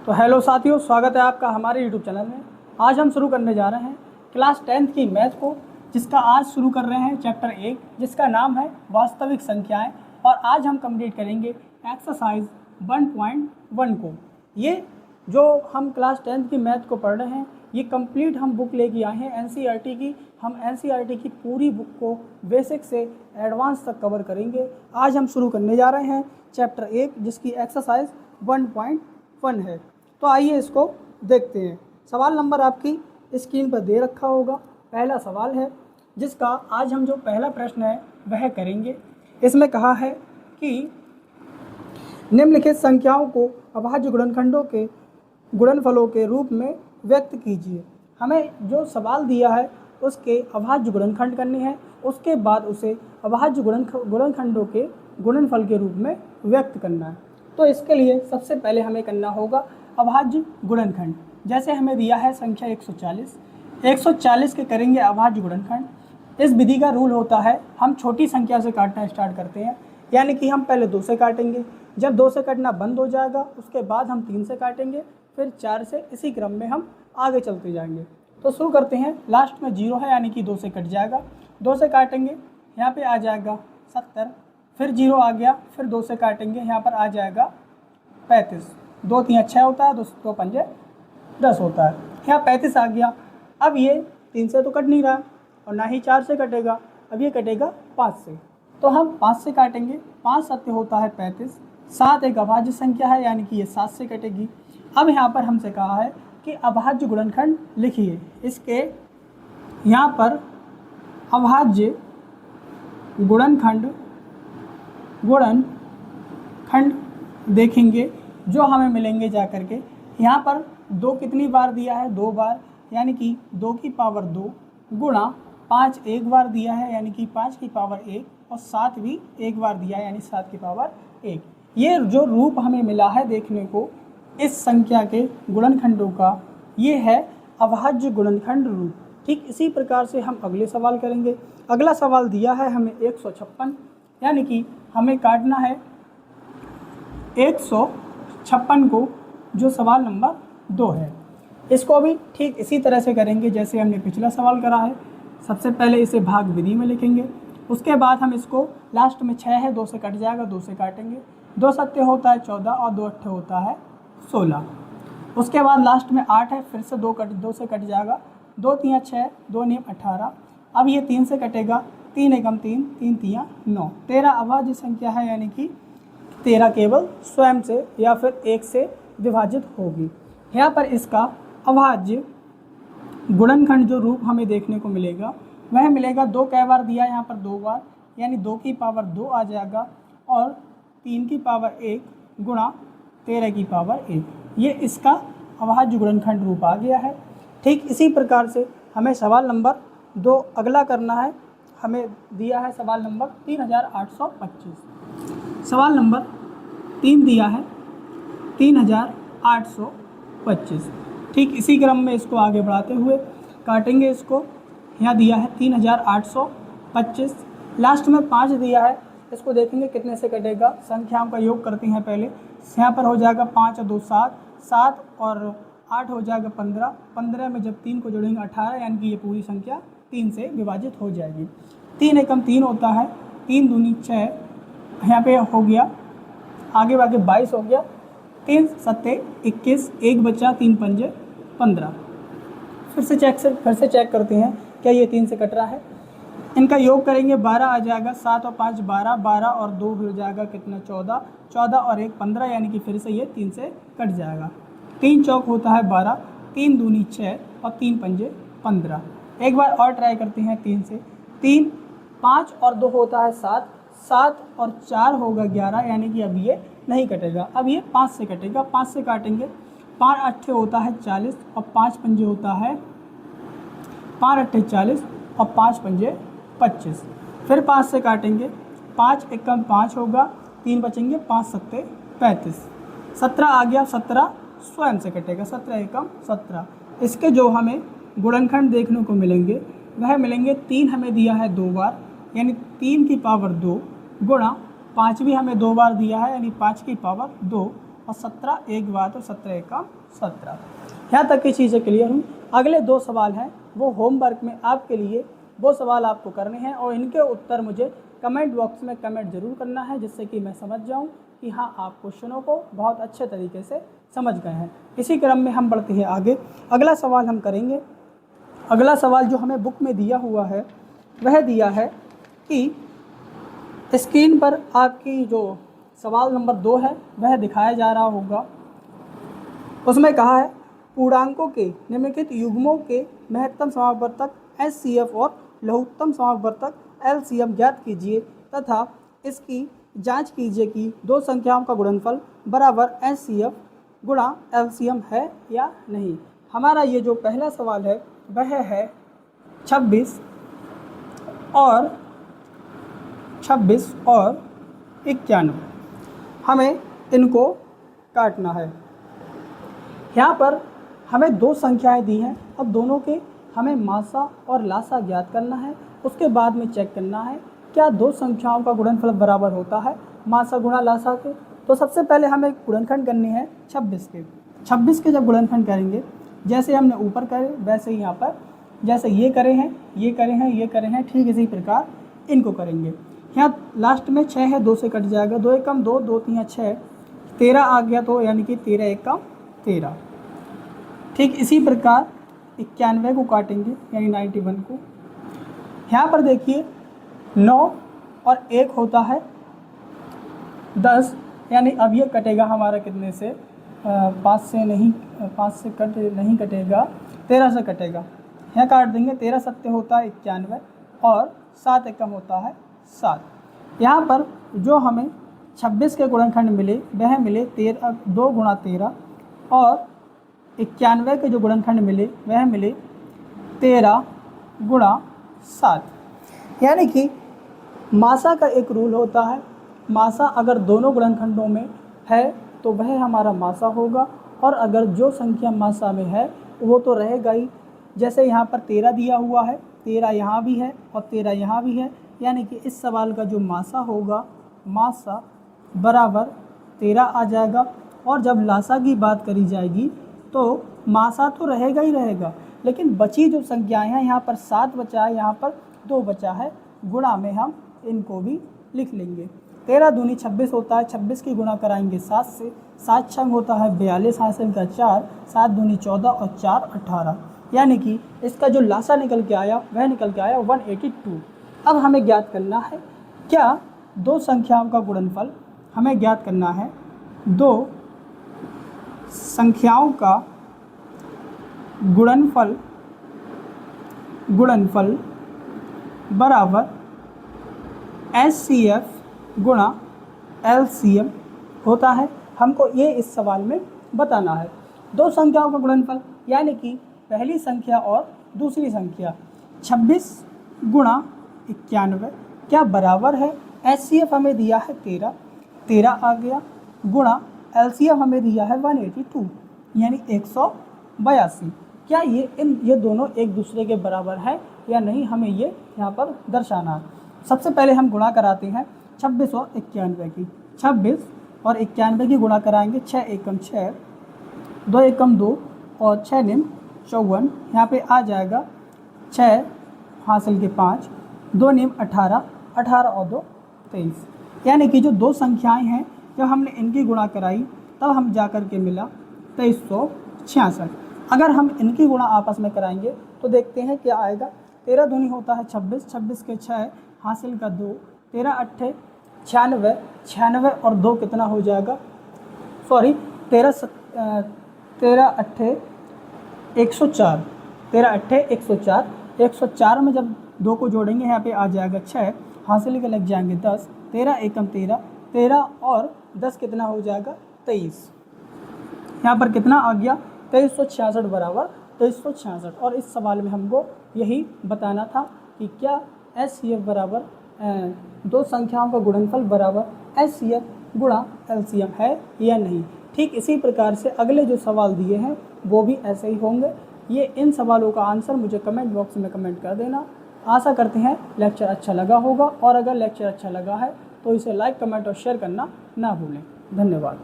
तो हेलो साथियों, स्वागत है आपका हमारे यूट्यूब चैनल में। आज हम शुरू करने जा रहे हैं क्लास 10th की मैथ को, जिसका आज शुरू कर रहे हैं चैप्टर 1, जिसका नाम है वास्तविक संख्याएं। और आज हम कंप्लीट करेंगे एक्सरसाइज 1.1 को। ये जो हम क्लास 10th की मैथ को पढ़ रहे हैं, ये कंप्लीट हम बुक लेके आए हैं एनसीईआरटी की। हम एनसीईआरटी की पूरी बुक को बेसिक से एडवांस तक कवर करेंगे। आज हम शुरू करने जा रहे हैं चैप्टर 1, जिसकी एक्सरसाइज 1.1 है। तो आइए इसको देखते हैं। सवाल नंबर आपकी स्क्रीन पर दे रखा होगा। पहला सवाल है, जिसका आज हम जो पहला प्रश्न है वह करेंगे। इसमें कहा है कि निम्नलिखित संख्याओं को अभाज्य गुणनखंडों के गुणनफलों के रूप में व्यक्त कीजिए। हमें जो सवाल दिया है उसके अभाज्य गुणनखंड करने हैं, उसके बाद उसे अभाज्य गुणनखंडों के गुणनफल के रूप में व्यक्त करना है। तो इसके लिए सबसे पहले हमें करना होगा अभाज्य गुणनखंड। जैसे हमें दिया है संख्या 140 के करेंगे अभाज्य गुणनखंड। इस विधि का रूल होता है, हम छोटी संख्या से काटना स्टार्ट करते हैं, यानी कि हम पहले 2 से काटेंगे। जब 2 से कटना बंद हो जाएगा उसके बाद हम 3 से काटेंगे, फिर 4 से, इसी क्रम में हम आगे चलते जाएंगे। तो शुरू करते हैं। लास्ट में 0 है, यानी कि 2 से कट जाएगा। 2 से काटेंगे, यहाँ पे आ जाएगा 70, फिर 0 आ गया, फिर 2 से काटेंगे, यहाँ पर आ जाएगा 35। 2 3 6 होता है, 2 5 10 होता है। यहाँ 35 आ गया। अब ये 3 से तो कट नहीं रहा और ना ही 4 से कटेगा, अब ये कटेगा 5 से। तो हम 5 से काटेंगे। 5 7 होता है 35। 7 एक अभाज्य संख्या है, यानी कि ये 7 से कटेगी। अब यहाँ पर हमसे कहा है कि अभाज्य गुणनखंड लिखिए। इसके यहाँ पर अभाज्य गुणनखंड देखेंगे जो हमें मिलेंगे जा करके। यहाँ पर 2 कितनी बार दिया है? 2 बार, यानी कि 2 की पावर 2 गुणा 5 एक बार दिया है, यानी कि 5 की पावर 1, और 7 भी एक बार दिया है, यानी 7 की पावर 1। ये जो रूप हमें मिला है देखने को इस संख्या के गुणनखंडों का, ये है अभाज्य गुणनखंड रूप। ठीक इसी प्रकार से हम अगले सवाल करेंगे। अगला सवाल दिया है हमें 156, यानी कि हमें काटना है 156 को, जो सवाल नंबर 2 है। इसको भी ठीक इसी तरह से करेंगे जैसे हमने पिछला सवाल करा है। सबसे पहले इसे भाग विधि में लिखेंगे, उसके बाद हम इसको, लास्ट में 6 है, 2 से कट जाएगा, 2 से काटेंगे। 2 7 होता है 14 और 2 8 होता है 16। उसके बाद लास्ट में 8 है, फिर से 2 से कट जाएगा। 2 3 6, 2 9 18। अब ये 3 से कटेगा, 3 एकम 3, 3 3 9। 13 अभाज्य संख्या है, यानी कि 13 केवल स्वयं से या फिर 1 से विभाजित होगी। यहाँ पर इसका अभाज्य गुणनखंड जो रूप हमें देखने को मिलेगा वह मिलेगा, 2 कै बार दिया है यहाँ पर? 2 बार, यानी 2 की पावर 2 आ जाएगा और 3 की पावर 1 गुणा 13 की पावर 1। ये इसका अभाज्य गुणनखंड रूप आ गया है। ठीक इसी प्रकार से हमें सवाल नंबर 2 अगला करना है। हमें दिया है सवाल नंबर 3825। सवाल नंबर 3 दिया है 3825। ठीक इसी क्रम में इसको आगे बढ़ाते हुए काटेंगे। इसको यहाँ दिया है 3825, लास्ट में 5 दिया है। इसको देखेंगे कितने से कटेगा। संख्याओं का योग करते हैं पहले। यहाँ पर हो जाएगा 5 और 2 7, 7 और 8 हो जाएगा 15। 15 में जब 3 को जोड़ेंगे 18, यानी कि ये पूरी संख्या 3 से विभाजित हो जाएगी। 3 एकम 3 होता है, 3 दूनी 6, यहाँ पे हो गया, आगे 22 हो गया। 3 7 21, 1 बचा, 3 5 15। फिर से चेक करते हैं क्या ये 3 से कट रहा है। इनका योग करेंगे, 12 आ जाएगा। 7 और 5 12, 12 और 2 हो जाएगा कितना? 14, 14 और 1 15, यानी कि फिर से ये 3 से कट जाएगा। 3 चौक होता है 12, 3 दूनी 6 और 3 पंजे 15। एक बार और ट्राई करते हैं 3 से। 3 5 और 2 होता है 7, 7 और 4 होगा 11, यानी कि अब ये नहीं कटेगा। अब ये 5 से कटेगा। 5 से काटेंगे, 5 8 होता है 40 और 5 पंजे होता है 5 8 40 और 5 पंजे 25। फिर 5 से काटेंगे, 5 एकम 5 होगा, 3 बचेंगे, 5 7 35। 17 आ गया, 17 स्वयं से कटेगा, 17 एकम 17। इसके जो हमें गुणनखंड देखने को मिलेंगे वह मिलेंगे, 3 हमें दिया है 2 बार, यानी 3 की पावर 2 गुणा 5 भी हमें 2 बार दिया है, यानी 5 की पावर 2, और 17 एक बात और 17 एकम 17। यहाँ तक की चीज़ें क्लियर हुई। अगले 2 सवाल हैं वो होमवर्क में आपके लिए, वो सवाल आपको करने हैं और इनके उत्तर मुझे कमेंट बॉक्स में कमेंट ज़रूर करना है, जिससे कि मैं समझ जाऊँ कि हाँ आप क्वेश्चनों को बहुत अच्छे तरीके से समझ गए हैं। इसी क्रम में हम बढ़ते हैं आगे। अगला सवाल हम करेंगे। अगला सवाल जो हमें बुक में दिया हुआ है वह दिया है कि स्क्रीन पर आपकी जो सवाल नंबर 2 है वह दिखाया जा रहा होगा। उसमें कहा है पूर्णांकों के निम्नलिखित युग्मों के महत्तम समापवर्तक HCF और लघुत्तम समापवर्तक LCM ज्ञात कीजिए तथा इसकी जांच कीजिए कि 2 संख्याओं का गुणनफल बराबर HCF गुणा LCM है या नहीं। हमारा ये जो पहला सवाल है वह है 26 और 91। हमें इनको काटना है। यहाँ पर हमें 2 संख्याएं दी हैं। अब दोनों के हमें मासा और लासा ज्ञात करना है। उसके बाद में चेक करना है क्या 2 संख्याओं का गुणनफल बराबर होता है मासा गुणा लासा के। तो सबसे पहले हमें गुणनखंड करने हैं 26 के। 26 के जब गुणनखंड करेंगे, जैसे हमने ऊपर करे वैसे ही यहाँ पर जैसे ये करे हैं, ये करे हैं, ये करे हैं, ठीक इसी प्रकार इनको करेंगे। यहाँ लास्ट में 6 है, 2 से कट जाएगा, 2 एकम 2, 2 3 6, 13 आ गया तो यानी कि 13 एकम 13। ठीक इसी प्रकार 91 को काटेंगे यानी 91 को। यहाँ पर देखिए 9 और 1 होता है 10, यानी अब ये कटेगा हमारा कितने से 5 से नहीं, 5 से कट नहीं कटेगा, 13 से कटेगा। यहाँ काट देंगे। 13 सत्य होता है 91 और 7 एकम होता है 7। यहाँ पर जो हमें 26 के गुणनखंड मिले वह मिले 2 गुणा 13 और 91 के जो गुणनखंड मिले वह मिले 13 गुणा 7। यानी कि मासा का एक रूल होता है, मासा अगर दोनों गुणनखंडों में है तो वह हमारा मासा होगा और अगर जो संख्या मासा में है वो तो रहेगा ही। जैसे यहाँ पर 13 दिया हुआ है, 13 यहाँ भी है और 13 यहाँ भी है, यानी कि इस सवाल का जो मासा होगा मासा बराबर 13 आ जाएगा। और जब लासा की बात करी जाएगी तो मासा तो रहेगा ही रहेगा, लेकिन बची जो संख्याएं हैं यहाँ पर 7 बचा है, यहाँ पर 2 बचा है, गुणा में हम इनको भी लिख लेंगे। 13 दूनी 26 होता है, 26 की गुणा कराएंगे 7 से, 7 छंग होता है 42 हासिल का 4, 7 दूनी 14 और 4 18, यानी कि इसका जो लासा निकल के आया वह निकल के आया 182। अब हमें ज्ञात करना है क्या 2 संख्याओं का गुणनफल, हमें ज्ञात करना है 2 संख्याओं का गुणनफल बराबर HCF गुणा LCM होता है। हमको ये इस सवाल में बताना है 2 संख्याओं का गुणनफल, यानी कि पहली संख्या और दूसरी संख्या 26 गुणा 91 क्या बराबर है, HCF हमें दिया है 13, 13 आ गया, गुणा LCM हमें दिया है 182 यानी 182। क्या ये दोनों एक दूसरे के बराबर हैं या नहीं, हमें ये यहाँ पर दर्शाना है। सबसे पहले हम गुणा कराते हैं 26 और 91 की। 26 और 91 की गुणा कराएंगे, 6 एकम 6, 2 एकम 2 और 6 निम 54, यहाँ पे आ जाएगा 6 हासिल के 5, 2 निम 18, 18 और 2 23, यानी कि जो 2 संख्याएं हैं जब हमने इनकी गुणा कराई तब हम जा कर के मिला 2366। अगर हम इनकी गुणा आपस में कराएंगे तो देखते हैं क्या आएगा। 13 दूनी होता है 26, 26 के 6 हासिल का 2, 13 अट्ठे 96, 96 और 2 कितना हो जाएगा, सॉरी 13 अट्ठे 104, 13 अट्ठे 104, 104 में जब 2 को जोड़ेंगे यहाँ पे आ जाएगा 6, हासिल के लग जाएंगे 10, 13 एकम 13, 13 और 10 कितना हो जाएगा 23। यहाँ पर कितना आ गया 2366 बराबर 2366। और इस सवाल में हमको यही बताना था कि क्या HCF बराबर 2 संख्याओं का गुणनफल बराबर HCF गुणा LCM है या नहीं। ठीक इसी प्रकार से अगले जो सवाल दिए हैं वो भी ऐसे ही होंगे। ये इन सवालों का आंसर मुझे कमेंट बॉक्स में कमेंट कर देना। आशा करते हैं लेक्चर अच्छा लगा होगा, और अगर लेक्चर अच्छा लगा है तो इसे लाइक, कमेंट और शेयर करना ना भूलें। धन्यवाद।